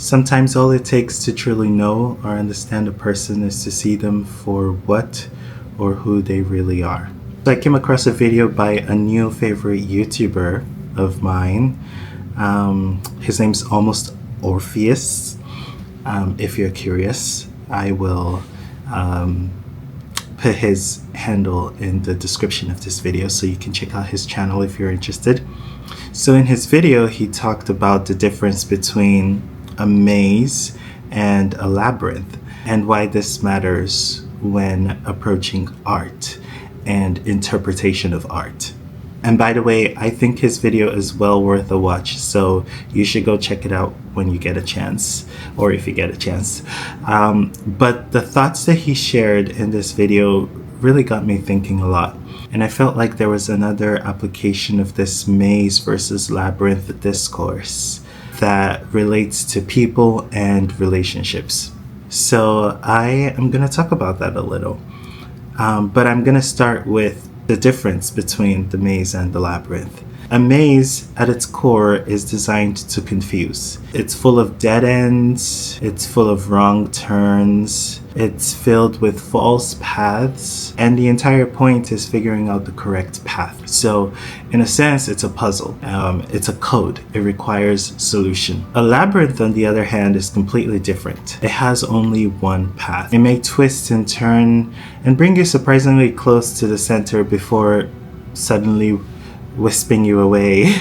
Sometimes all it takes to truly know or understand a person is to see them for what or who they really are. So I came across a video by a new favorite YouTuber of mine. His name's Almost Orpheus. If you're curious, I will put his handle in the description of this video so you can check out his channel if you're interested. So in his video, he talked about the difference between a maze and a labyrinth and why this matters when approaching art and interpretation of art. And by the way, I think his video is well worth a watch, so you should go check it out when you get a chance, or if you get a chance. But the thoughts that he shared in this video really got me thinking a lot. And I felt like there was another application of this maze versus labyrinth discourse that relates to people and relationships. So I am going to talk about that a little. But I'm going to start with the difference between the maze and the labyrinth. A maze at its core is designed to confuse. It's full of dead ends, it's full of wrong turns, it's filled with false paths, and the entire point is figuring out the correct path. So in a sense, it's a puzzle. It's a code. It requires solution. A labyrinth, on the other hand, is completely different. It has only one path. It may twist and turn and bring you surprisingly close to the center before suddenly wisping you away.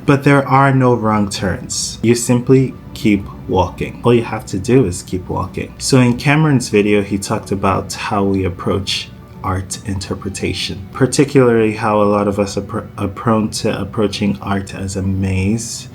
But there are no wrong turns. You simply keep walking. All you have to do is keep walking. So in Cameron's video, he talked about how we approach art interpretation, particularly how a lot of us are prone to approaching art as a maze,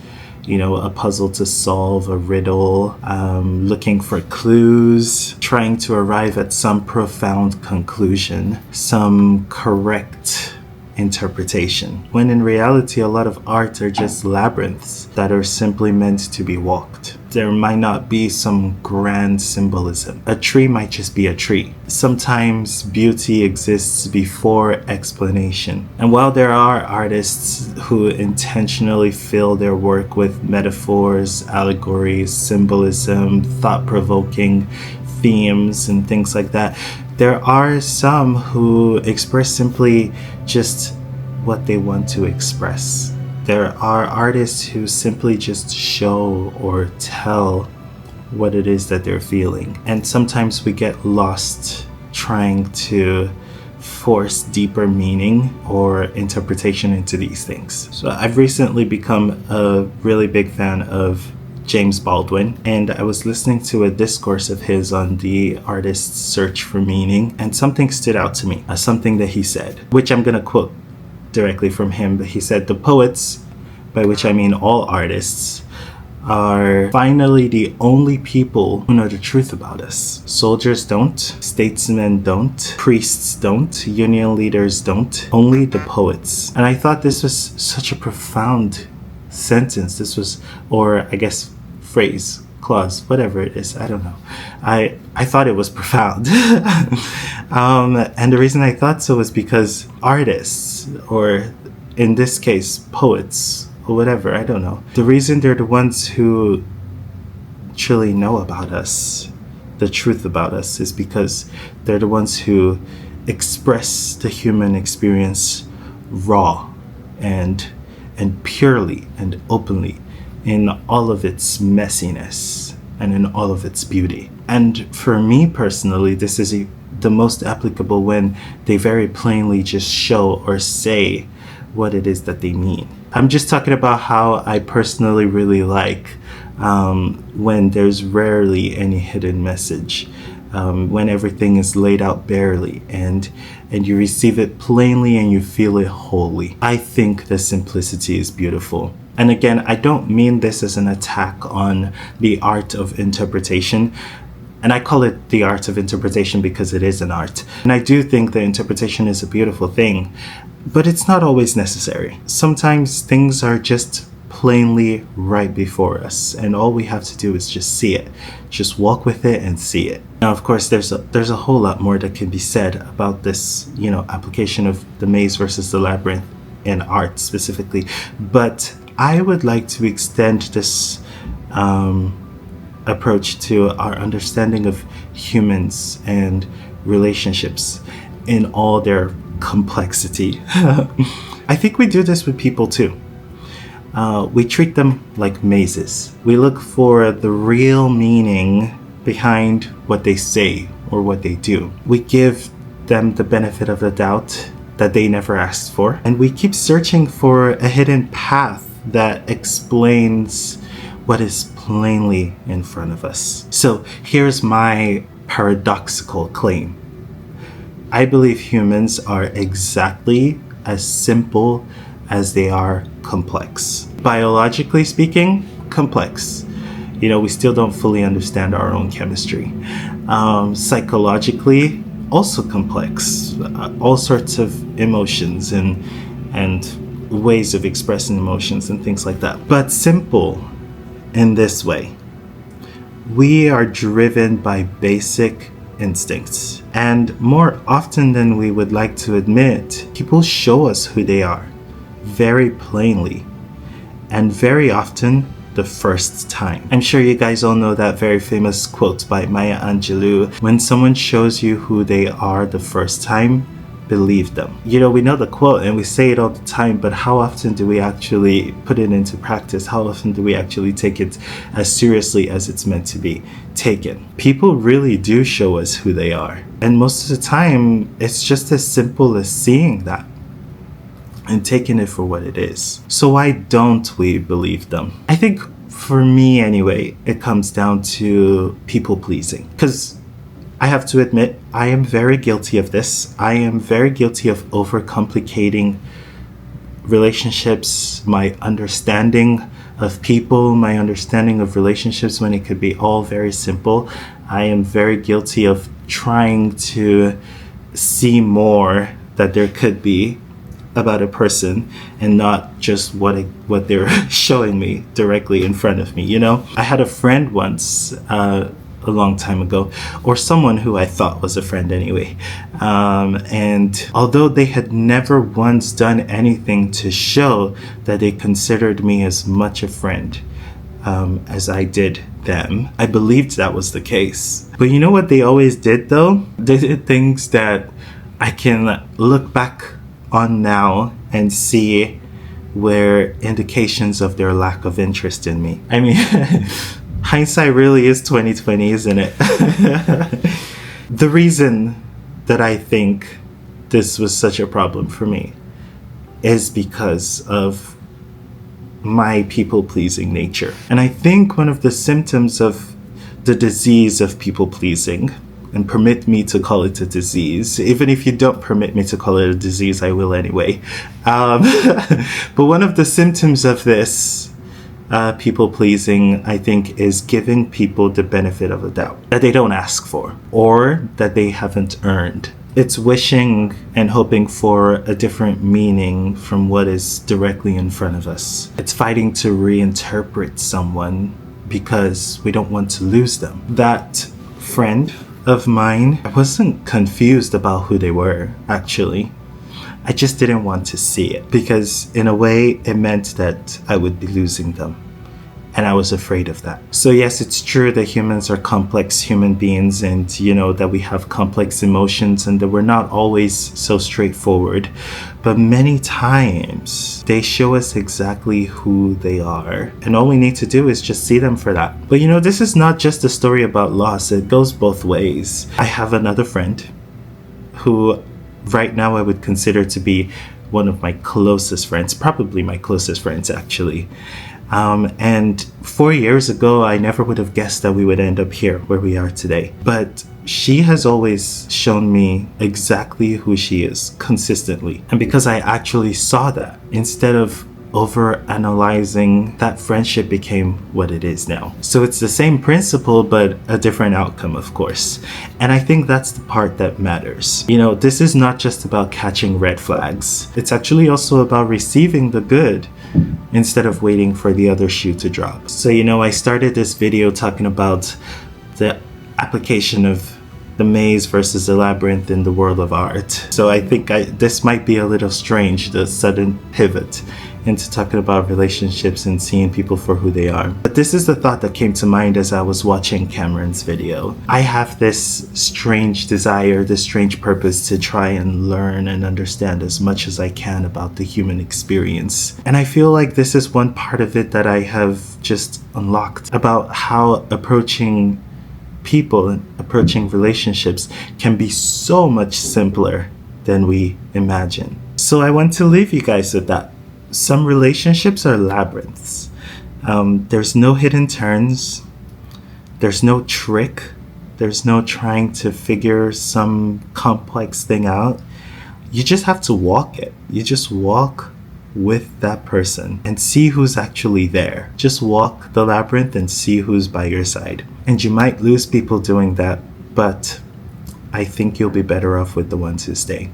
you know, a puzzle to solve, a riddle, looking for clues, trying to arrive at some profound conclusion, some correct interpretation, when in reality a lot of art are just labyrinths that are simply meant to be walked. There might not be some grand symbolism. A tree might just be a tree. Sometimes beauty exists before explanation. And while there are artists who intentionally fill their work with metaphors, allegories, symbolism, thought-provoking themes, and things like that, there are some who express simply just what they want to express. There are artists who simply just show or tell what it is that they're feeling. And sometimes we get lost trying to force deeper meaning or interpretation into these things. So I've recently become a really big fan of James Baldwin, and I was listening to a discourse of his on the artist's search for meaning, and something stood out to me, something that he said, which I'm going to quote directly from him. But he said, "The poets, by which I mean all artists, are finally the only people who know the truth about us. Soldiers don't, statesmen don't, priests don't, union leaders don't, only the poets." And I thought this was such a profound sentence. This was, or I guess phrase, clause, whatever it is, I don't know. I thought it was profound. And the reason I thought so was because artists, or in this case poets or whatever, I don't know, the reason they're the ones who truly know about us, the truth about us, is because they're the ones who express the human experience raw and purely and openly, in all of its messiness and in all of its beauty. And for me personally, this is the most applicable when they very plainly just show or say what it is that they mean. I'm just talking about how I personally really like when there's rarely any hidden message, when everything is laid out barely and you receive it plainly and you feel it wholly. I think the simplicity is beautiful. And again, I don't mean this as an attack on the art of interpretation. And I call it the art of interpretation because it is an art. And I do think that interpretation is a beautiful thing, but it's not always necessary. Sometimes things are just plainly right before us, and all we have to do is just see it, just walk with it and see it. Now, of course, there's a whole lot more that can be said about this, application of the maze versus the labyrinth in art specifically, but I would like to extend this approach to our understanding of humans and relationships in all their complexity. I think we do this with people too. We treat them like mazes. We look for the real meaning behind what they say or what they do. We give them the benefit of the doubt that they never asked for, and we keep searching for a hidden path that explains what is plainly in front of us. So here's my paradoxical claim. I believe humans are exactly as simple as they are complex. Biologically speaking, complex. We still don't fully understand our own chemistry. Psychologically, also complex. All sorts of emotions and ways of expressing emotions and things like that. But simple in this way. We are driven by basic instincts. And more often than we would like to admit, people show us who they are very plainly, and very often the first time. I'm sure you guys all know that very famous quote by Maya Angelou: when someone shows you who they are the first time, believe them. We know the quote and we say it all the time, but how often do we actually put it into practice? How often do we actually take it as seriously as it's meant to be taken? People really do show us who they are. And most of the time, it's just as simple as seeing that and taking it for what it is. So why don't we believe them? I think for me anyway, it comes down to people pleasing. Because I have to admit, I am very guilty of this. I am very guilty of overcomplicating relationships, my understanding of people, my understanding of relationships when it could be all very simple. I am very guilty of trying to see more that there could be about a person and not just what they're showing me directly in front of me. I had a friend once, a long time ago, or someone who I thought was a friend anyway. And although they had never once done anything to show that they considered me as much a friend as I did them, I believed that was the case. But you know what they always did though? They did things that I can look back on now and see were indications of their lack of interest in me. I mean, hindsight really is 20/20, isn't it? The reason that I think this was such a problem for me is because of my people-pleasing nature. And I think one of the symptoms of the disease of people-pleasing, and permit me to call it a disease, even if you don't permit me to call it a disease, I will anyway. But one of the symptoms of this people-pleasing, I think, is giving people the benefit of the doubt that they don't ask for or that they haven't earned. It's wishing and hoping for a different meaning from what is directly in front of us. It's fighting to reinterpret someone because we don't want to lose them. That friend of mine, I wasn't confused about who they were, actually. I just didn't want to see it because in a way it meant that I would be losing them. And I was afraid of that. So yes, it's true that humans are complex human beings and that we have complex emotions and that we're not always so straightforward. But many times they show us exactly who they are. And all we need to do is just see them for that. But this is not just a story about loss. It goes both ways. I have another friend who right now I would consider to be one of my closest friends, probably my closest friends actually. And 4 years ago, I never would have guessed that we would end up here where we are today. But she has always shown me exactly who she is consistently. And because I actually saw that, instead of over-analyzing, that friendship became what it is now. So it's the same principle, but a different outcome, of course. And I think that's the part that matters. This is not just about catching red flags. It's actually also about receiving the good instead of waiting for the other shoe to drop. So I started this video talking about the application of the maze versus the labyrinth in the world of art. So I think this might be a little strange, the sudden pivot into talking about relationships and seeing people for who they are. But this is the thought that came to mind as I was watching Cameron's video. I have this strange desire, this strange purpose to try and learn and understand as much as I can about the human experience. And I feel like this is one part of it that I have just unlocked, about how approaching people and approaching relationships can be so much simpler than we imagine. So I want to leave you guys with that. Some relationships are labyrinths. There's no hidden turns. There's no trick. There's no trying to figure some complex thing out. You just have to walk it. You just walk with that person and see who's actually there. Just walk the labyrinth and see who's by your side. And you might lose people doing that, but I think you'll be better off with the ones who stay.